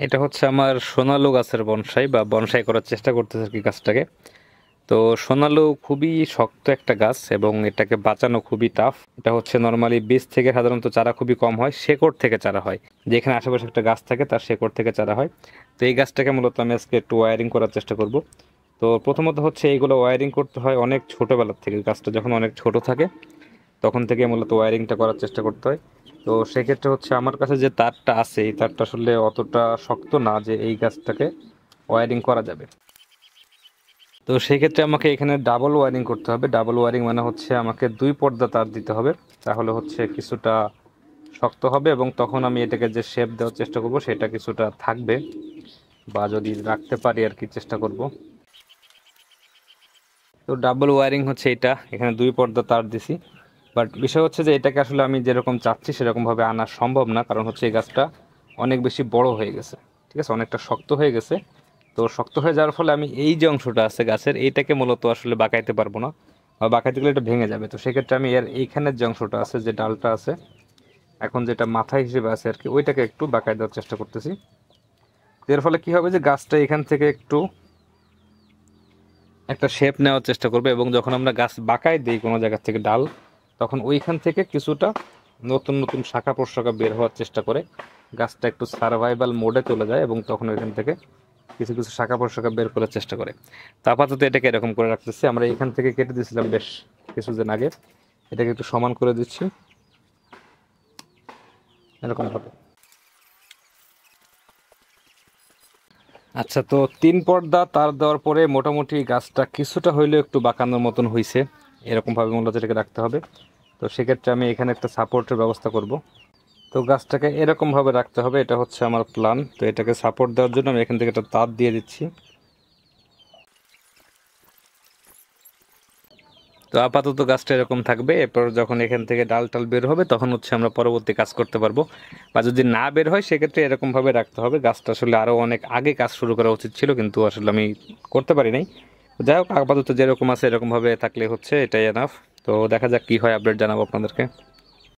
এটা হচ্ছে আমার সোনালু গাছের বনসাই বা বনসাই করার চেষ্টা করতেছে আর কি গাছটাকে। তো সোনালু খুবই শক্ত একটা গাছ এবং এটাকে বাঁচানো খুবই টাফ। এটা হচ্ছে নর্মালি বীজ থেকে সাধারণত চারা খুবই কম হয়, শেকড় থেকে চারা হয়। যেখানে আশেপাশে একটা গাছ থাকে তার শেকড় থেকে চারা হয়। তো এই গাছটাকে মূলত আমি আজকে একটু ওয়ারিং করার চেষ্টা করব। তো প্রথমত হচ্ছে এইগুলো ওয়ারিং করতে হয় অনেক ছোটোবেলার থেকে, গাছটা যখন অনেক ছোট থাকে তখন থেকে মূলত ওয়্যারিংটা করার চেষ্টা করতে হয়। তো সেক্ষেত্রে হচ্ছে আমার কাছে যে তারটা আছে এই তারটা আসলে অতটা শক্ত না যে এই গাছটাকে ওয়্যারিং করা যাবে। তো সেক্ষেত্রে আমাকে এখানে ডাবল ওয়্যারিং করতে হবে। ডাবল ওয়্যারিং মানে হচ্ছে আমাকে দুই পর্দা তার দিতে হবে, তাহলে হচ্ছে কিছুটা শক্ত হবে এবং তখন আমি এটাকে যে শেপ দেওয়ার চেষ্টা করব সেটা কিছুটা থাকবে, বা যদি রাখতে পারি আর কি চেষ্টা করব। তো ডাবল ওয়্যারিং হচ্ছে এটা, এখানে দুই পর্দা তার দিছি। বাট বিষয় হচ্ছে যে এটাকে আসলে আমি যেরকম চাচ্ছি সেরকমভাবে আনা সম্ভব না, কারণ হচ্ছে এই গাছটা অনেক বেশি বড় হয়ে গেছে, ঠিক আছে, অনেকটা শক্ত হয়ে গেছে। তো শক্ত হয়ে যাওয়ার ফলে আমি এই যে অংশটা আছে গাছের এইটাকে মূলত আসলে বাঁকাইতে পারবো না, বা বাঁকাইতে গেলে এটা ভেঙে যাবে। তো সেক্ষেত্রে আমি এর এইখানের যে অংশটা আছে, যে ডালটা আছে এখন যেটা মাথা হিসেবে আছে আর কি, ওইটাকে একটু বাঁকাই দেওয়ার চেষ্টা করতেছি। এর ফলে কি হবে যে গাছটা এখান থেকে একটু একটা শেপ নেওয়ার চেষ্টা করবে, এবং যখন আমরা গাছ বাঁকাই দিই কোনো জায়গা থেকে ডাল, তখন ওইখান থেকে কিছুটা নতুন নতুন শাখা প্রশাখা বের হওয়ার চেষ্টা করে, গাছটা একটু সার্ভাইভাল মোডে চলে যায় এবং তখন ওইখান থেকে কিছু কিছু শাখা প্রশাখা বের করার চেষ্টা করে। তো আপাতত এটাকে এরকম করে রাখতেছি। আমরা এখান থেকে কেটে দিয়েছিলাম বেশ কিছুদিন আগে, এটাকে একটু সমান করে দিচ্ছি এরকম ভাবে। আচ্ছা, তো তিন পর্দা তার দেওয়ার পরে মোটামুটি গাছটা কিছুটা হইলেও একটু বাঁকানোর মতন হয়েছে, এরকম ভাবে মূলত এটাকে রাখতে হবে। তো সেক্ষেত্রে আমি এখানে একটা সাপোর্টের ব্যবস্থা করব। তো গাছটাকে এরকম ভাবে রাখতে হবে, এটা হচ্ছে আমার প্ল্যান। তো এটাকে সাপোর্ট দেওয়ার জন্য আমি এখান থেকে একটা তার দিয়ে দিচ্ছি। তো আপাতত গাছটা এরকম থাকবে, এরপর যখন এখান থেকে ডাল টাল বের হবে তখন হচ্ছে আমরা পরবর্তী কাজ করতে পারবো। বা যদি না বের হয় সেক্ষেত্রে এরকম ভাবে রাখতে হবে। গাছটা আসলে আরো অনেক আগে কাজ শুরু করা উচিত ছিল, কিন্তু আসলে আমি করতে পারি নাই। যাই হোক, আপাতত যেরকম আছে এরকম ভাবে থাকলে হচ্ছে এটাই এনাফ। তো দেখা যাক কি হয়, আপডেট জানাবো আপনাদেরকে।